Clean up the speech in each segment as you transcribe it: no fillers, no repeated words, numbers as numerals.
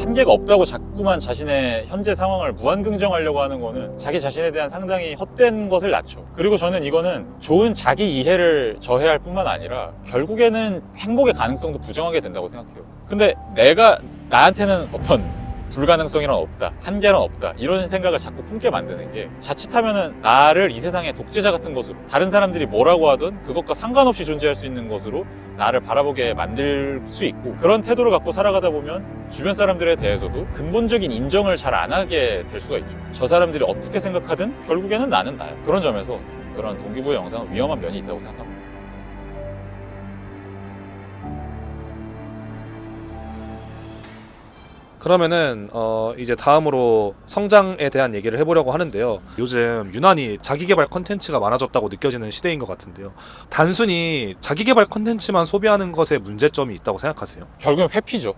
한계가 없다고 자꾸만 자신의 현재 상황을 무한긍정하려고 하는 거는 자기 자신에 대한 상당히 헛된 것을 낳죠. 그리고 저는 이거는 좋은 자기 이해를 저해할 뿐만 아니라 결국에는 행복의 가능성도 부정하게 된다고 생각해요. 근데 내가 나한테는 어떤 불가능성이란 없다, 한계란 없다, 이런 생각을 자꾸 품게 만드는 게 자칫하면은 나를 이 세상의 독재자 같은 것으로, 다른 사람들이 뭐라고 하든 그것과 상관없이 존재할 수 있는 것으로 나를 바라보게 만들 수 있고, 그런 태도를 갖고 살아가다 보면 주변 사람들에 대해서도 근본적인 인정을 잘 안 하게 될 수가 있죠. 저 사람들이 어떻게 생각하든 결국에는 나는 나야. 그런 점에서 그런 동기부여 영상은 위험한 면이 있다고 생각합니다. 그러면은 이제 다음으로 성장에 대한 얘기를 해보려고 하는데요. 요즘 유난히 자기계발 컨텐츠가 많아졌다고 느껴지는 시대인 것 같은데요. 단순히 자기계발 컨텐츠만 소비하는 것에 문제점이 있다고 생각하세요? 결국엔 회피죠.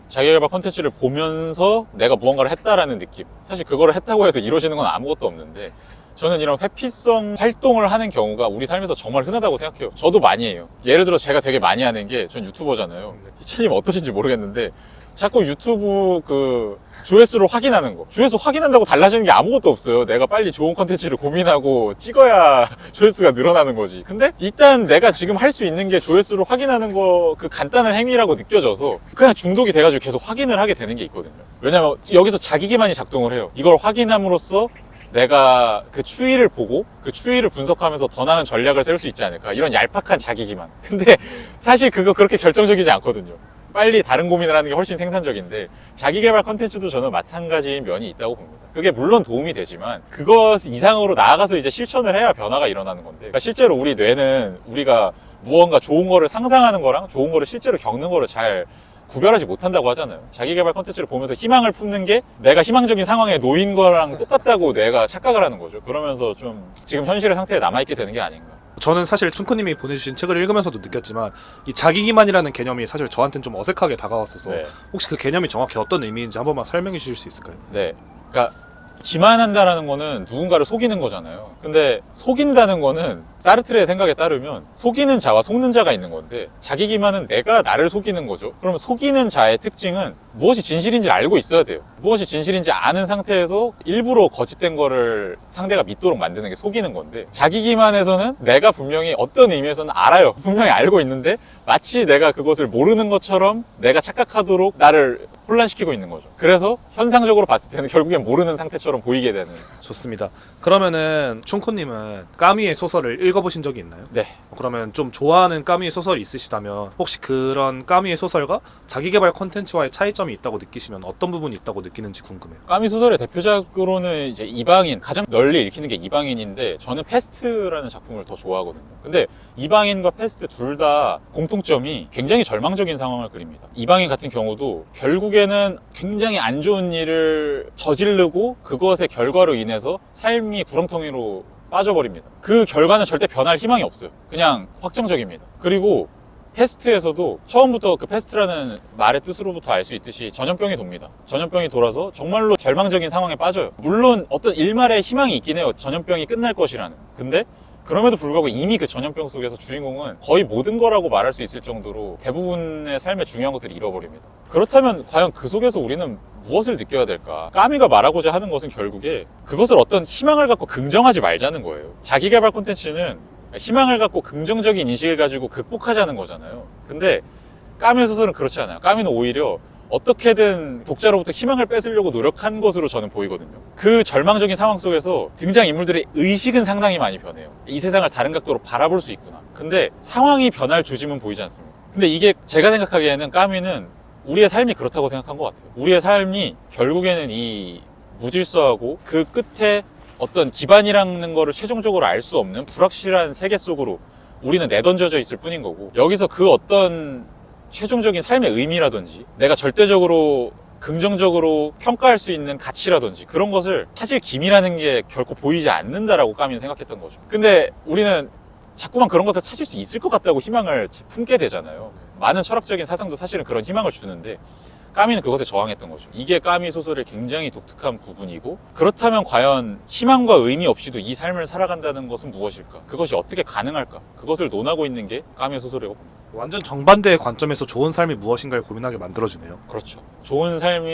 자기계발 컨텐츠를 보면서 내가 무언가를 했다라는 느낌. 사실 그거를 했다고 해서 이루어지는 건 아무것도 없는데, 저는 이런 회피성 활동을 하는 경우가 우리 삶에서 정말 흔하다고 생각해요. 저도 많이 해요. 예를 들어 제가 되게 많이 하는 게, 전 유튜버잖아요. 희찬님 어떠신지 모르겠는데 자꾸 유튜브 그 조회수를 확인하는 거. 조회수 확인한다고 달라지는 게 아무것도 없어요. 내가 빨리 좋은 컨텐츠를 고민하고 찍어야 조회수가 늘어나는 거지. 근데 일단 내가 지금 할 수 있는 게 조회수를 확인하는 거, 그 간단한 행위라고 느껴져서 그냥 중독이 돼가지고 계속 확인을 하게 되는 게 있거든요. 왜냐면 여기서 자기 기만이 작동을 해요. 이걸 확인함으로써 내가 그 추이를 보고 그 추이를 분석하면서 더 나은 전략을 세울 수 있지 않을까, 이런 얄팍한 자기 기만. 근데 사실 그거 그렇게 결정적이지 않거든요. 빨리 다른 고민을 하는 게 훨씬 생산적인데, 자기개발 컨텐츠도 저는 마찬가지인 면이 있다고 봅니다. 그게 물론 도움이 되지만 그것 이상으로 나아가서 이제 실천을 해야 변화가 일어나는 건데, 그러니까 실제로 우리 뇌는 우리가 무언가 좋은 거를 상상하는 거랑 좋은 거를 실제로 겪는 거를 잘 구별하지 못한다고 하잖아요. 자기개발 컨텐츠를 보면서 희망을 품는 게 내가 희망적인 상황에 놓인 거랑 똑같다고 뇌가 착각을 하는 거죠. 그러면서 좀 지금 현실의 상태에 남아있게 되는 게 아닌가. 저는 사실 춘코님이 보내주신 책을 읽으면서도 느꼈지만, 이 자기기만이라는 개념이 사실 저한테는 좀 어색하게 다가왔어서 네. 혹시 그 개념이 정확히 어떤 의미인지 한 번만 설명해 주실 수 있을까요? 네. 그러니까 기만한다라는 거는 누군가를 속이는 거잖아요. 근데 속인다는 거는 사르트르의 생각에 따르면 속이는 자와 속는 자가 있는 건데, 자기 기만은 내가 나를 속이는 거죠. 그러면 속이는 자의 특징은 무엇이 진실인지 알고 있어야 돼요. 무엇이 진실인지 아는 상태에서 일부러 거짓된 거를 상대가 믿도록 만드는 게 속이는 건데, 자기 기만에서는 내가 분명히 어떤 의미에서는 알아요. 분명히 알고 있는데 마치 내가 그것을 모르는 것처럼 내가 착각하도록 나를 혼란시키고 있는 거죠. 그래서 현상적으로 봤을 때는 결국엔 모르는 상태처럼 보이게 되는. 좋습니다. 그러면은 춘코님은 까미의 소설을 읽어보신 적이 있나요? 네. 그러면 좀 좋아하는 까미의 소설이 있으시다면 혹시 그런 까미의 소설과 자기계발 콘텐츠와의 차이점이 있다고 느끼시면 어떤 부분이 있다고 느끼는지 궁금해요. 까미 소설의 대표작으로는 이제 이방인, 가장 널리 읽히는 게 이방인인데, 저는 패스트라는 작품을 더 좋아하거든요. 근데 이방인과 패스트 둘 다 공통점이 굉장히 절망적인 상황을 그립니다. 이방인 같은 경우도 결국에는 굉장히 안 좋은 일을 저지르고 그것의 결과로 인해서 삶이 구렁텅이로 빠져버립니다. 그 결과는 절대 변할 희망이 없어요. 그냥 확정적입니다. 그리고 패스트에서도 처음부터 그 패스트라는 말의 뜻으로부터 알 수 있듯이 전염병이 돕니다. 전염병이 돌아서 정말로 절망적인 상황에 빠져요. 물론 어떤 일말의 희망이 있긴 해요. 전염병이 끝날 것이라는. 근데 그럼에도 불구하고 이미 그 전염병 속에서 주인공은 거의 모든 거라고 말할 수 있을 정도로 대부분의 삶의 중요한 것들을 잃어버립니다. 그렇다면 과연 그 속에서 우리는 무엇을 느껴야 될까? 까미가 말하고자 하는 것은 결국에 그것을 어떤 희망을 갖고 긍정하지 말자는 거예요. 자기개발 콘텐츠는 희망을 갖고 긍정적인 인식을 가지고 극복하자는 거잖아요. 근데 까미 소설은 그렇지 않아요. 까미는 오히려 어떻게든 독자로부터 희망을 뺏으려고 노력한 것으로 저는 보이거든요. 그 절망적인 상황 속에서 등장인물들의 의식은 상당히 많이 변해요. 이 세상을 다른 각도로 바라볼 수 있구나. 근데 상황이 변할 조짐은 보이지 않습니다. 근데 이게 제가 생각하기에는 까미는 우리의 삶이 그렇다고 생각한 것 같아요. 우리의 삶이 결국에는 이 무질서하고 그 끝에 어떤 기반이라는 거를 최종적으로 알 수 없는 불확실한 세계 속으로 우리는 내던져져 있을 뿐인 거고, 여기서 그 어떤 최종적인 삶의 의미라든지 내가 절대적으로 긍정적으로 평가할 수 있는 가치라든지 그런 것을 찾을 기미라는 게 결코 보이지 않는다라고 까미는 생각했던 거죠. 근데 우리는 자꾸만 그런 것을 찾을 수 있을 것 같다고 희망을 품게 되잖아요. 많은 철학적인 사상도 사실은 그런 희망을 주는데, 까미는 그것에 저항했던 거죠. 이게 까미 소설의 굉장히 독특한 부분이고, 그렇다면 과연 희망과 의미 없이도 이 삶을 살아간다는 것은 무엇일까? 그것이 어떻게 가능할까? 그것을 논하고 있는 게 까미의 소설이라고 봅니다. 완전 정반대의 관점에서 좋은 삶이 무엇인가를 고민하게 만들어주네요. 그렇죠. 좋은 삶이라는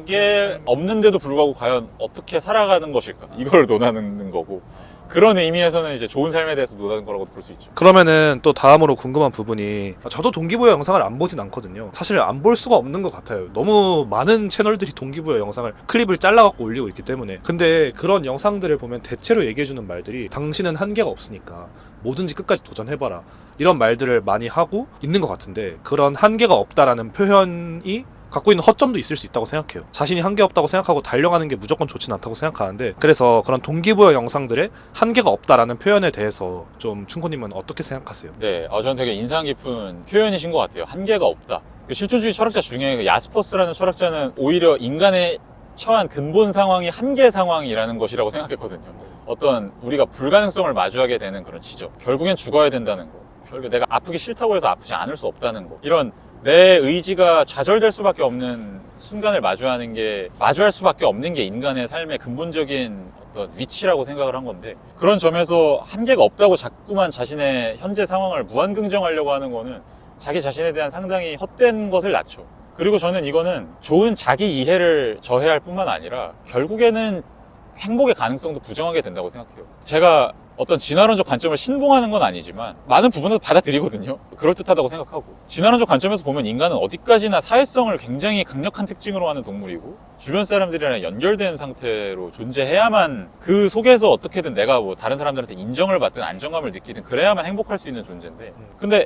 게 없는데도 불구하고 과연 어떻게 살아가는 것일까? 이걸 논하는 거고, 그런 의미에서는 이제 좋은 삶에 대해서 논하는 거라고도 볼 수 있죠. 그러면은 또 다음으로 궁금한 부분이, 저도 동기부여 영상을 안 보진 않거든요. 사실 안 볼 수가 없는 것 같아요. 너무 많은 채널들이 동기부여 영상을 클립을 잘라갖고 올리고 있기 때문에. 근데 그런 영상들을 보면 대체로 얘기해주는 말들이 당신은 한계가 없으니까 뭐든지 끝까지 도전해봐라, 이런 말들을 많이 하고 있는 것 같은데, 그런 한계가 없다라는 표현이 갖고 있는 허점도 있을 수 있다고 생각해요. 자신이 한계 없다고 생각하고 달려가는 게 무조건 좋진 않다고 생각하는데, 그래서 그런 동기부여 영상들에 한계가 없다라는 표현에 대해서 좀 춘코님은 어떻게 생각하세요? 네, 저는 되게 인상 깊은 표현이신 것 같아요. 한계가 없다. 실존주의 철학자 중에 야스퍼스라는 철학자는 오히려 인간의 처한 근본 상황이 한계 상황이라는 것이라고 생각했거든요. 어떤 우리가 불가능성을 마주하게 되는 그런 지점. 결국엔 죽어야 된다는 거. 결국 내가 아프기 싫다고 해서 아프지 않을 수 없다는 거. 이런 내 의지가 좌절될 수밖에 없는 순간을 마주할 수밖에 없는 게 인간의 삶의 근본적인 어떤 위치라고 생각을 한 건데, 그런 점에서 한계가 없다고 자꾸만 자신의 현재 상황을 무한긍정하려고 하는 거는 자기 자신에 대한 상당히 헛된 것을 낳죠. 그리고 저는 이거는 좋은 자기 이해를 저해할 뿐만 아니라 결국에는 행복의 가능성도 부정하게 된다고 생각해요. 제가 어떤 진화론적 관점을 신봉하는 건 아니지만 많은 부분에서 받아들이거든요. 그럴듯하다고 생각하고, 진화론적 관점에서 보면 인간은 어디까지나 사회성을 굉장히 강력한 특징으로 하는 동물이고, 주변 사람들이랑 연결된 상태로 존재해야만, 그 속에서 어떻게든 내가 뭐 다른 사람들한테 인정을 받든 안정감을 느끼든 그래야만 행복할 수 있는 존재인데, 근데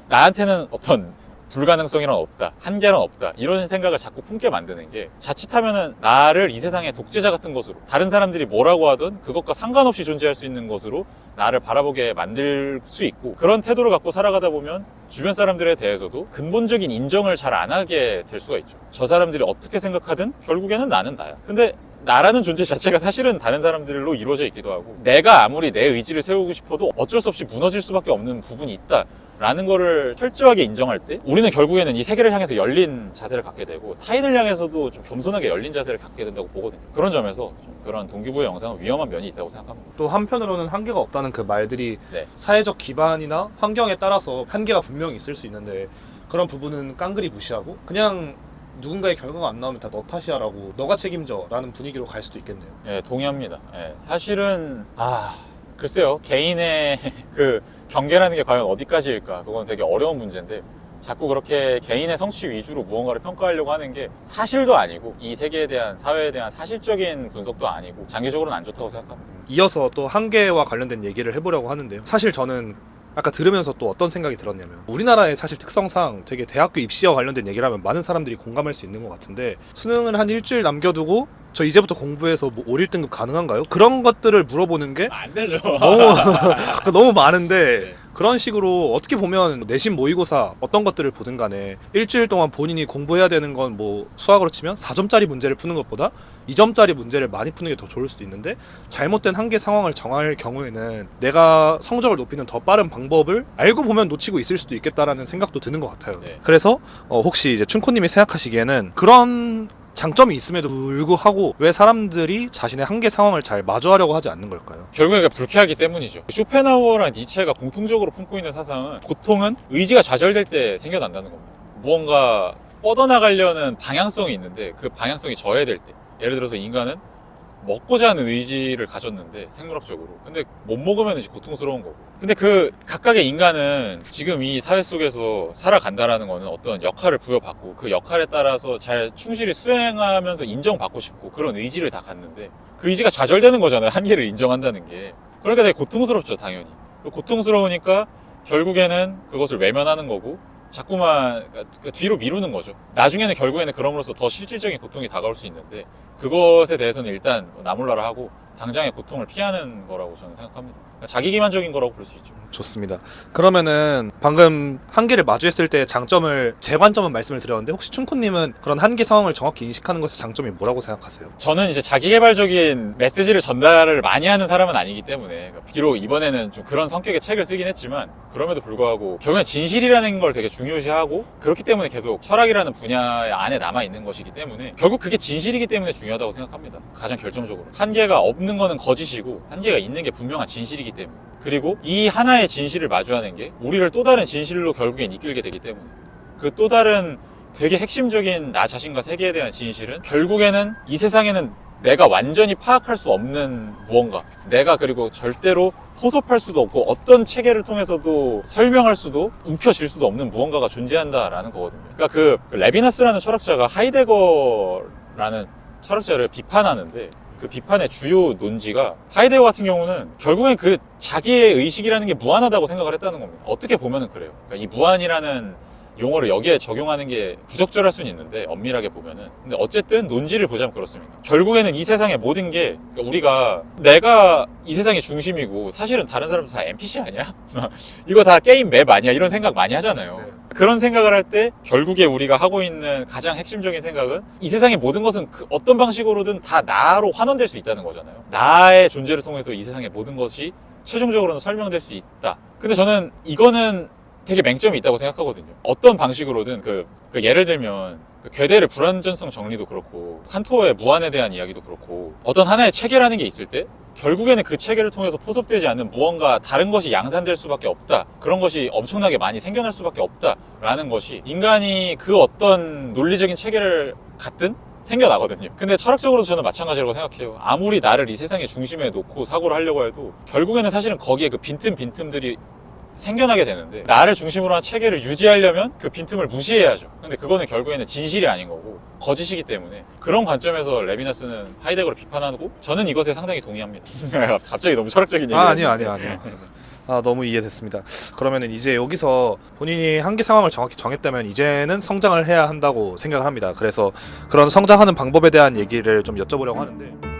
나한테는 어떤 불가능성이란 없다, 한계란 없다, 이런 생각을 자꾸 품게 만드는 게, 자칫하면은 나를 이 세상의 독재자 같은 것으로, 다른 사람들이 뭐라고 하든 그것과 상관없이 존재할 수 있는 것으로 나를 바라보게 만들 수 있고, 그런 태도를 갖고 살아가다 보면 주변 사람들에 대해서도 근본적인 인정을 잘 안 하게 될 수가 있죠. 저 사람들이 어떻게 생각하든 결국에는 나는 나야. 근데 나라는 존재 자체가 사실은 다른 사람들로 이루어져 있기도 하고, 내가 아무리 내 의지를 세우고 싶어도 어쩔 수 없이 무너질 수밖에 없는 부분이 있다 라는 거를 철저하게 인정할 때, 우리는 결국에는 이 세계를 향해서 열린 자세를 갖게 되고, 타인을 향해서도 좀 겸손하게 열린 자세를 갖게 된다고 보거든요. 그런 점에서 좀 그런 동기부여 영상은 위험한 면이 있다고 생각합니다. 또 한편으로는 한계가 없다는 그 말들이 네. 사회적 기반이나 환경에 따라서 한계가 분명히 있을 수 있는데, 그런 부분은 깡그리 무시하고 그냥 누군가의 결과가 안 나오면 다 너 탓이야라고, 너가 책임져 라는 분위기로 갈 수도 있겠네요. 예, 동의합니다. 예, 사실은 글쎄요, 개인의 그 경계라는 게 과연 어디까지일까, 그건 되게 어려운 문제인데, 자꾸 그렇게 개인의 성취 위주로 무언가를 평가하려고 하는 게 사실도 아니고, 이 세계에 대한, 사회에 대한 사실적인 분석도 아니고, 장기적으로는 안 좋다고 생각합니다. 이어서 또 한계와 관련된 얘기를 해보려고 하는데요. 사실 저는 아까 들으면서 또 어떤 생각이 들었냐면, 우리나라의 사실 특성상 되게 대학교 입시와 관련된 얘기를 하면 많은 사람들이 공감할 수 있는 것 같은데, 수능을 한 일주일 남겨두고 저 이제부터 공부해서 뭐 5, 1등급 가능한가요? 그런 것들을 물어보는 게 안 되죠. 너무 많은데, 네. 그런 식으로 어떻게 보면 내신 모의고사 어떤 것들을 보든 간에 일주일 동안 본인이 공부해야 되는 건 뭐 수학으로 치면 4점짜리 문제를 푸는 것보다 2점짜리 문제를 많이 푸는 게 더 좋을 수도 있는데, 잘못된 한계 상황을 정할 경우에는 내가 성적을 높이는 더 빠른 방법을 알고 보면 놓치고 있을 수도 있겠다라는 생각도 드는 것 같아요. 네. 그래서 혹시 이제 춘코님이 생각하시기에는 그런 장점이 있음에도 불구하고 왜 사람들이 자신의 한계 상황을 잘 마주하려고 하지 않는 걸까요? 결국에 불쾌하기 때문이죠. 쇼펜하우어랑 니체가 공통적으로 품고 있는 사상은, 고통은 의지가 좌절될 때 생겨난다는 겁니다. 무언가 뻗어나가려는 방향성이 있는데 그 방향성이 저해될 때, 예를 들어서 인간은 먹고자 하는 의지를 가졌는데, 생물학적으로, 근데 못 먹으면 이제 고통스러운 거고, 근데 그 각각의 인간은 지금 이 사회 속에서 살아간다라는 거는 어떤 역할을 부여받고, 그 역할에 따라서 잘 충실히 수행하면서 인정받고 싶고, 그런 의지를 다 갖는데, 그 의지가 좌절되는 거잖아요, 한계를 인정한다는 게. 그러니까 되게 고통스럽죠, 당연히. 고통스러우니까 결국에는 그것을 외면하는 거고, 자꾸만 뒤로 미루는 거죠. 나중에는 결국에는 그럼으로써 더 실질적인 고통이 다가올 수 있는데, 그것에 대해서는 일단 나몰라라 하고 당장의 고통을 피하는 거라고 저는 생각합니다. 자기기만적인 거라고 볼 수 있죠. 좋습니다. 그러면은 방금 한계를 마주했을 때 장점을 제 관점은 말씀을 드렸는데 혹시 춘코님은 그런 한계 상황을 정확히 인식하는 것의 장점이 뭐라고 생각하세요? 저는 이제 자기개발적인 메시지를 전달을 많이 하는 사람은 아니기 때문에 비록 이번에는 좀 그런 성격의 책을 쓰긴 했지만 그럼에도 불구하고 결국엔 진실이라는 걸 되게 중요시하고 그렇기 때문에 계속 철학이라는 분야 안에 남아있는 것이기 때문에 결국 그게 진실이기 때문에 중요하다고 생각합니다. 가장 결정적으로 한계가 없는 거는 거짓이고 한계가 있는 게 분명한 진실이기 때문에 그리고 이 하나의 진실을 마주하는 게 우리를 또 다른 진실로 결국엔 이끌게 되기 때문에 그 또 다른 되게 핵심적인 나 자신과 세계에 대한 진실은 결국에는 이 세상에는 내가 완전히 파악할 수 없는 무언가 내가 그리고 절대로 포섭할 수도 없고 어떤 체계를 통해서도 설명할 수도 움켜쥘 수도 없는 무언가가 존재한다라는 거거든요. 그러니까 그 레비나스라는 철학자가 하이데거라는 철학자를 비판하는데 그 비판의 주요 논지가 하이데거 같은 경우는 결국엔 그 자기의 의식이라는 게 무한하다고 생각을 했다는 겁니다. 어떻게 보면은 그래요. 그러니까 이 무한이라는 용어를 여기에 적용하는 게 부적절할 수는 있는데 엄밀하게 보면은 근데 어쨌든 논지를 보자면 그렇습니다. 결국에는 이 세상의 모든 게 그러니까 우리가 내가 이 세상의 중심이고 사실은 다른 사람들 다 NPC 아니야? 이거 다 게임 맵 아니야? 이런 생각 많이 하잖아요. 네. 그런 생각을 할 때 결국에 우리가 하고 있는 가장 핵심적인 생각은 이 세상의 모든 것은 그 어떤 방식으로든 다 나로 환원될 수 있다는 거잖아요. 나의 존재를 통해서 이 세상의 모든 것이 최종적으로는 설명될 수 있다. 근데 저는 이거는 되게 맹점이 있다고 생각하거든요. 어떤 방식으로든 그 예를 들면 그 괴델의 불완전성 정리도 그렇고 칸토의 무한에 대한 이야기도 그렇고 어떤 하나의 체계라는 게 있을 때 결국에는 그 체계를 통해서 포섭되지 않는 무언가 다른 것이 양산될 수밖에 없다. 그런 것이 엄청나게 많이 생겨날 수밖에 없다라는 것이 인간이 그 어떤 논리적인 체계를 갖든 생겨나거든요. 근데 철학적으로도 저는 마찬가지라고 생각해요. 아무리 나를 이 세상의 중심에 놓고 사고를 하려고 해도 결국에는 사실은 거기에 그 빈틈들이 생겨나게 되는데 나를 중심으로 한 체계를 유지하려면 그 빈틈을 무시해야죠. 근데 그거는 결국에는 진실이 아닌 거고 거짓이기 때문에 그런 관점에서 레비나스는 하이데거를 비판하고 저는 이것에 상당히 동의합니다. 갑자기 너무 철학적인 얘기. 아니요. 너무 이해됐습니다. 그러면은 이제 여기서 본인이 한계 상황을 정확히 정했다면 이제는 성장을 해야 한다고 생각을 합니다. 그래서 그런 성장하는 방법에 대한 얘기를 좀 여쭤보려고 하는데